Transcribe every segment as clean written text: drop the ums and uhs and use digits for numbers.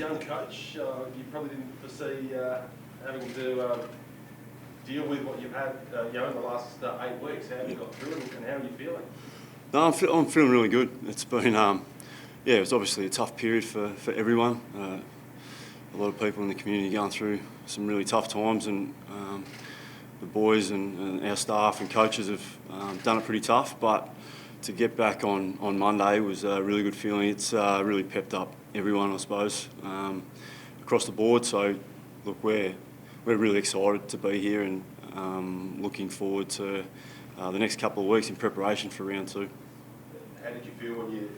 young coach, you probably didn't foresee having to deal with what you've had in the last 8 weeks. How have you got through it and how are you feeling? No, I'm feeling really good. It's been, it was obviously a tough period for everyone. A lot of people in the community going through some really tough times, and the boys and our staff and coaches have done it pretty tough. But to get back on Monday was a really good feeling. It's really pepped up everyone, I suppose, across the board. So, look, we're really excited to be here and looking forward to the next couple of weeks in preparation for round 2. How did you feel when you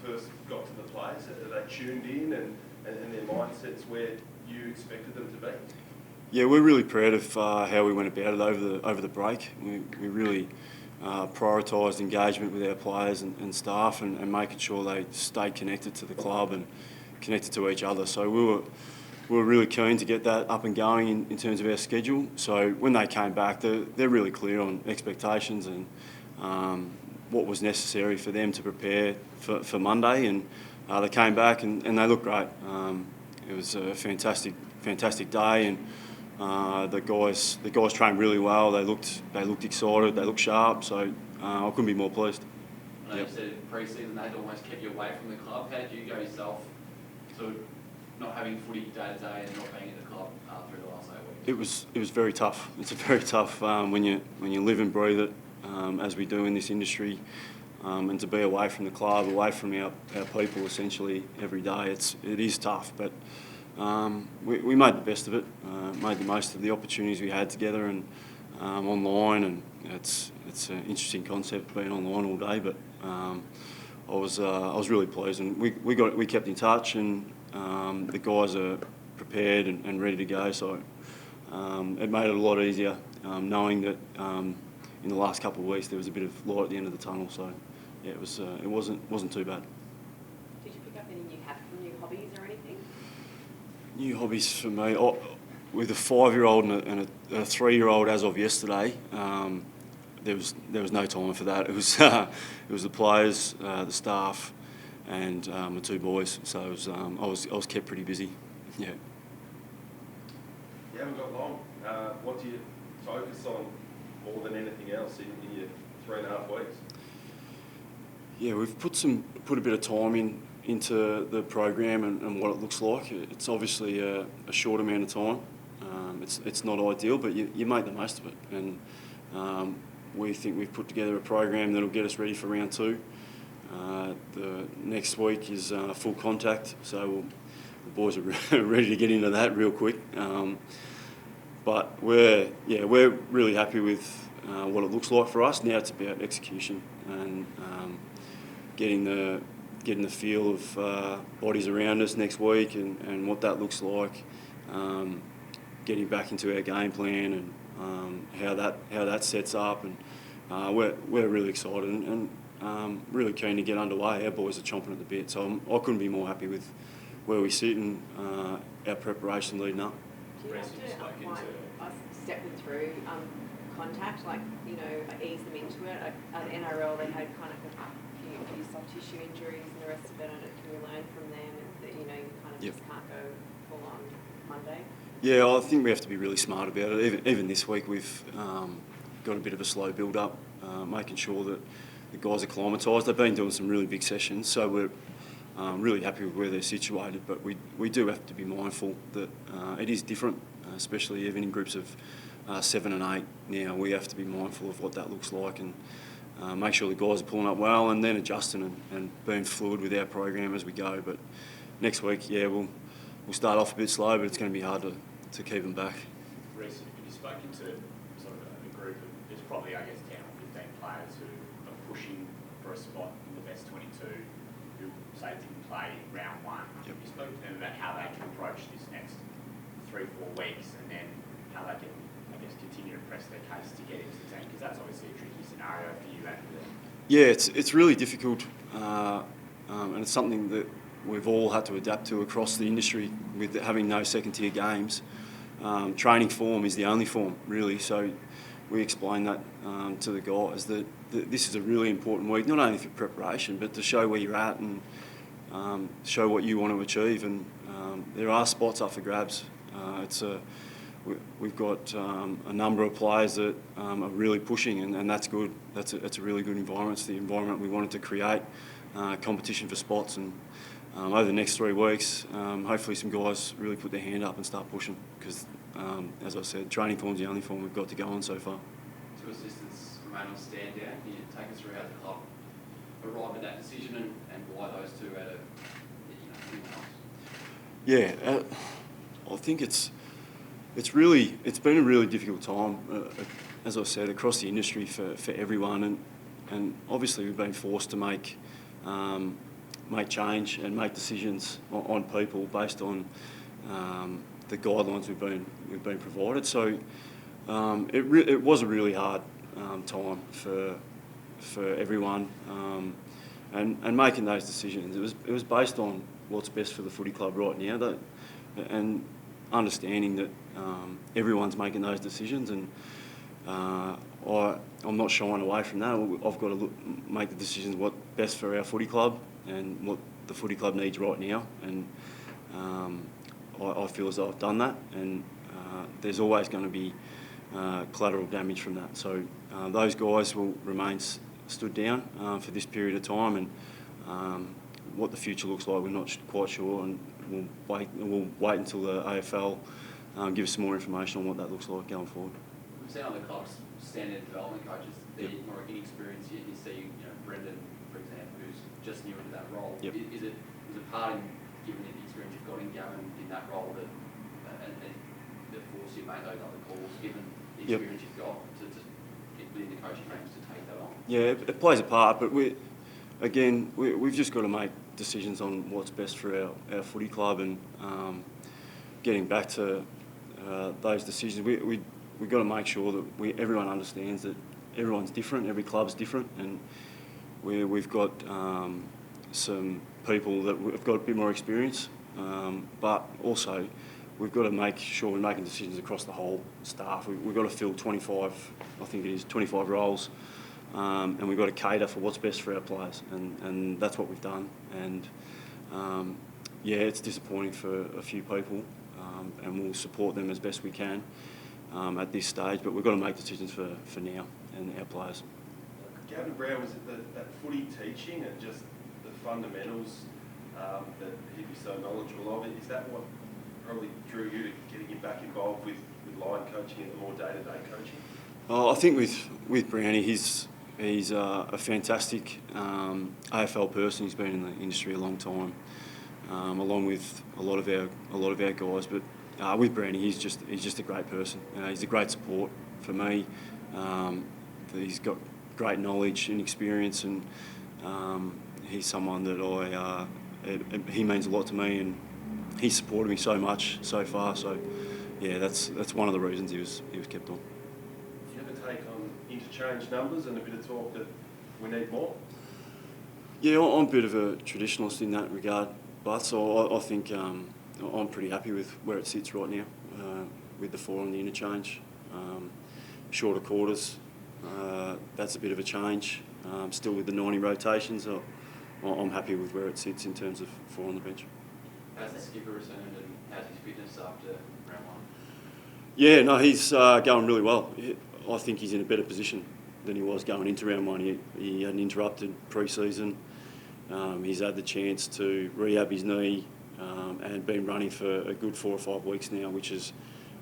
first got to the players? Are they tuned in and their mindsets where you expected them to be? Yeah, we're really proud of how we went about it over the break. We really prioritised engagement with our players and staff and making sure they stayed connected to the club and connected to each other. So we were really keen to get that up and going in terms of our schedule. So when they came back, they're really clear on expectations and what was necessary for them to prepare for Monday. And they came back and they looked great. It was a fantastic day, and the guys trained really well. They looked excited. They looked sharp. So I couldn't be more pleased. I know you said in pre-season they'd almost kept you away from the club. How did you go yourself, sort of not having footy day to day and not being at the club through the last 8 weeks? It was very tough. It's very tough when you live and breathe it, as we do in this industry, and to be away from the club, away from our people essentially every day. It is tough, but we made the best of it. Made the most of the opportunities we had together and online, and it's an interesting concept being online all day. But I was really pleased, and we kept in touch, and the guys are prepared and ready to go. So it made it a lot easier knowing that in the last couple of weeks there was a bit of light at the end of the tunnel. So yeah, it wasn't too bad. Did you pick up any new hobbies or anything? New hobbies for me, with a 5-year-old and a 3-year-old as of yesterday, there was no time for that. It was the players, the staff, and the 2 boys. So it was, I was kept pretty busy. Yeah. You haven't got long. What do you focus on more than anything else in your 3.5 weeks? Yeah, we've put a bit of time into the program and what it looks like. It's obviously a short amount of time. It's not ideal, but you make the most of it. And we think we've put together a program that'll get us ready for round 2. The next week is full contact, so the boys are ready to get into that real quick. But we're really happy with what it looks like for us. Now it's about execution and getting the feel of bodies around us next week and what that looks like. Getting back into our game plan and how that sets up, and we're really excited and really keen to get underway. Our boys are chomping at the bit, so I couldn't be more happy with where we sit and our preparation leading up. Do you have to step them through contact, ease them into it? At NRL, they had kind of a few soft tissue injuries and the rest of it. Can you learn from them that you kind of just can't go full on Monday? Yeah, I think we have to be really smart about it. Even this week, we've got a bit of a slow build-up, making sure that the guys are acclimatised. They've been doing some really big sessions, so we're really happy with where they're situated. But we do have to be mindful that it is different, especially even in groups of 7 and 8. Now we have to be mindful of what that looks like and make sure the guys are pulling up well, and then adjusting and being fluid with our program as we go. But next week, yeah, we'll start off a bit slow, but it's going to be hard to keep them back. Rhyce, have you spoken to sort of a group of, there's probably, I guess, 10 or 15 players who are pushing for a spot in the best 22 who, say, didn't play round 1. Yep. Have you spoken to them about how they can approach this next 3-4 weeks and then how they can, I guess, continue to press their case to get into the team? Because that's obviously a tricky scenario for you and for them. Yeah, it's really difficult, and it's something that we've all had to adapt to across the industry with having no second-tier games. Training form is the only form, really. So we explain that to the guys that this is a really important week, not only for preparation, but to show where you're at and show what you want to achieve, and there are spots up for grabs. We've got a number of players that are really pushing, and that's good. It's a really good environment. It's the environment we wanted to create, competition for spots, and over the next 3 weeks, hopefully some guys really put their hand up and start pushing, because, as I said, training form's the only form we've got to go on so far. Two assistants remain on stand down. Can you take us through how the club arrived at that decision and why those two out of anyone else? Yeah, I think it's been a really difficult time, as I said, across the industry for everyone, and obviously we've been forced to make change and make decisions on people based on the guidelines we've been provided. So it was a really hard time for everyone, and making those decisions. It was based on what's best for the footy club right now, and understanding that everyone's making those decisions, and I'm not shying away from that. I've got to make the decisions what's best for our footy club and what the footy club needs right now, and I feel as though I've done that, and there's always going to be collateral damage from that. So those guys will remain stood down for this period of time, and what the future looks like, we're not quite sure, and we'll wait until the AFL give us some more information on what that looks like going forward. We've seen other clubs standard development coaches, they're more inexperienced. You see, Brendan, for example, who's just new into that role. Yep. Is it part in, given the experience you've got in Gavin in that role, that force you make those other calls, given the experience you've got to get within the coaching ranks to take that on? Yeah, it plays a part, but we've just got to make decisions on what's best for our footy club, and getting back to those decisions, we've got to make sure that everyone understands that everyone's different, every club's different, and we've got some people that have got a bit more experience, but also we've got to make sure we're making decisions across the whole staff. We've got to fill 25 roles, and we've got to cater for what's best for our players, and that's what we've done. And it's disappointing for a few people, and we'll support them as best we can at this stage, but we've got to make decisions for now and our players. Gavin Brown, was it that footy teaching and just the fundamentals that he'd be so knowledgeable of? Is that what probably drew you to getting him back involved with line coaching and the more day-to-day coaching? I think with Brownie, he's a fantastic AFL person. He's been in the industry a long time, along with a lot of our guys. But with Brownie, he's just a great person. He's a great support for me. He's got great knowledge and experience, and he's someone that he means a lot to me, and he's supported me so much so far. So yeah, that's one of the reasons he was kept on. Do you ever take on interchange numbers and a bit of talk that we need more? Yeah, I'm a bit of a traditionalist in that regard, but so I think I'm pretty happy with where it sits right now, with the 4 on the interchange. Shorter quarters, that's a bit of a change. Still with the 90 rotations, I'm happy with where it sits in terms of 4 on the bench. How's the skipper returned, and how's his fitness after round 1? Yeah, no, he's going really well. I think he's in a better position than he was going into round 1. He had an interrupted pre-season. He's had the chance to rehab his knee, and been running for a good 4 or 5 weeks now, which is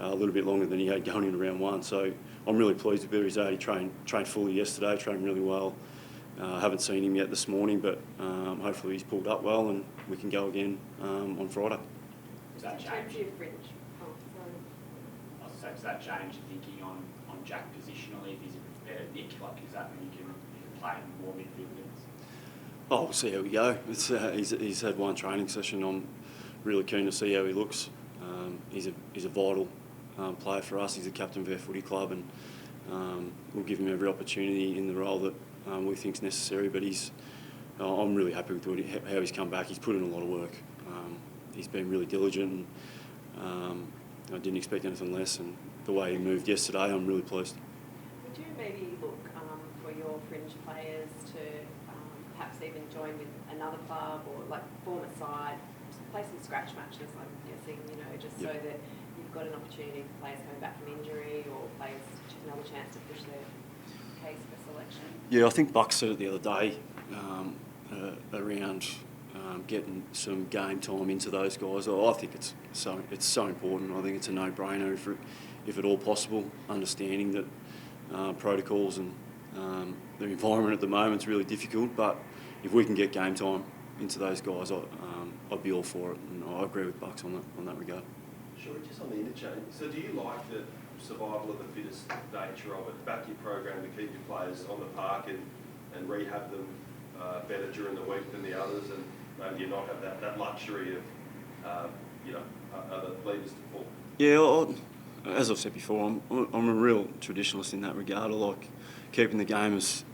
a little bit longer than he had going into round 1. So I'm really pleased with where he's at. He trained fully yesterday, trained really well. Haven't seen him yet this morning, but hopefully he's pulled up well and we can go again on Friday. Does that change? Does that change thinking on Jack positionally? If he's a better Nick, does that mean you can play more midfield minutes? Oh, we'll see how we go. He's had one training session. I'm really keen to see how he looks. He's a vital player for us. He's the captain of our footy club, and we'll give him every opportunity in the role that we think is necessary. But I'm really happy with how he's come back. He's put in a lot of work. He's been really diligent, and I didn't expect anything less. And the way he moved yesterday, I'm really pleased. Would you maybe look for your fringe players to perhaps even join with another club or like form a side, play some scratch matches, I'm guessing, you know, just so that you've got an opportunity for players coming back from injury or players another chance to push their case for selection. Yeah, I think Buck said it the other day around getting some game time into those guys. I think it's so important. I think it's a no-brainer if at all possible. Understanding that protocols and the environment at the moment is really difficult, but if we can get game time into those guys, I'd be all for it, and I agree with Bucks on that regard. Sure, just on the interchange. So do you like the survival of the fittest nature of it? Back your program to keep your players on the park and rehab them better during the week than the others, and maybe you not have that luxury of other levers to pull? Yeah, as I've said before, I'm a real traditionalist in that regard. I like keeping the game as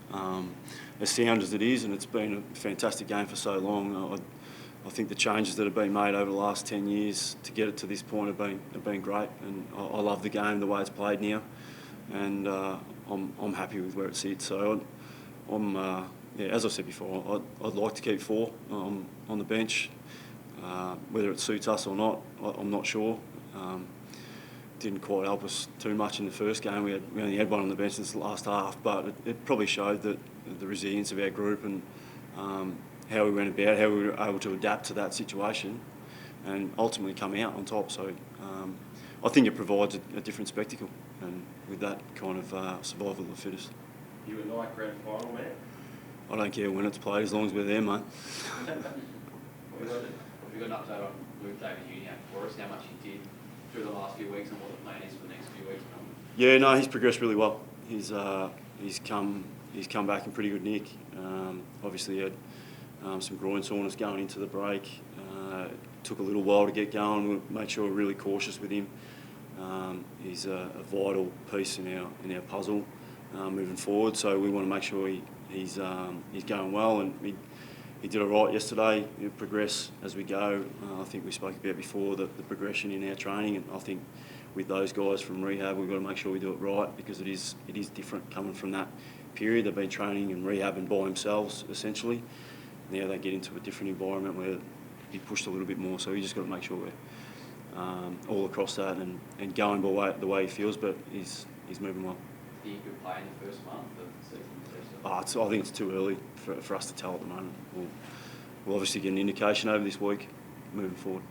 sound as it is, and it's been a fantastic game for so long. I think the changes that have been made over the last 10 years to get it to this point have been great, and I love the game the way it's played now, and I'm happy with where it sits. So as I said before, I'd like to keep 4 on the bench. Whether it suits us or not, I'm not sure. Didn't quite help us too much in the first game. We only had one on the bench since the last half, but it probably showed that the resilience of our group and how we went about, how we were able to adapt to that situation and ultimately come out on top. So I think it provides a different spectacle, and with that kind of survival of the fittest. You a night grand final man? I don't care when it's played as long as we're there, mate. Have you got an update on Luke David Jr. for us, how much he did through the last few weeks and what the plan is for the next few weeks? Yeah, no, he's progressed really well. He's come back in pretty good nick. Obviously, he had some groin soreness going into the break. Took a little while to get going. We'll make sure we're really cautious with him. He's a vital piece in our puzzle moving forward. So we want to make sure he's going well, and he did all right yesterday. He'll progress as we go. I think we spoke about before the progression in our training, and I think with those guys from rehab, we've got to make sure we do it right, because it is different coming from that period. They've been training and rehabbing by themselves essentially. Now they get into a different environment where he pushed a little bit more. So we just got to make sure we're all across that and going by the way he feels. But he's moving well. Do you think he'll play in the first month of the season? I think it's too early for us to tell at the moment. We'll obviously get an indication over this week moving forward.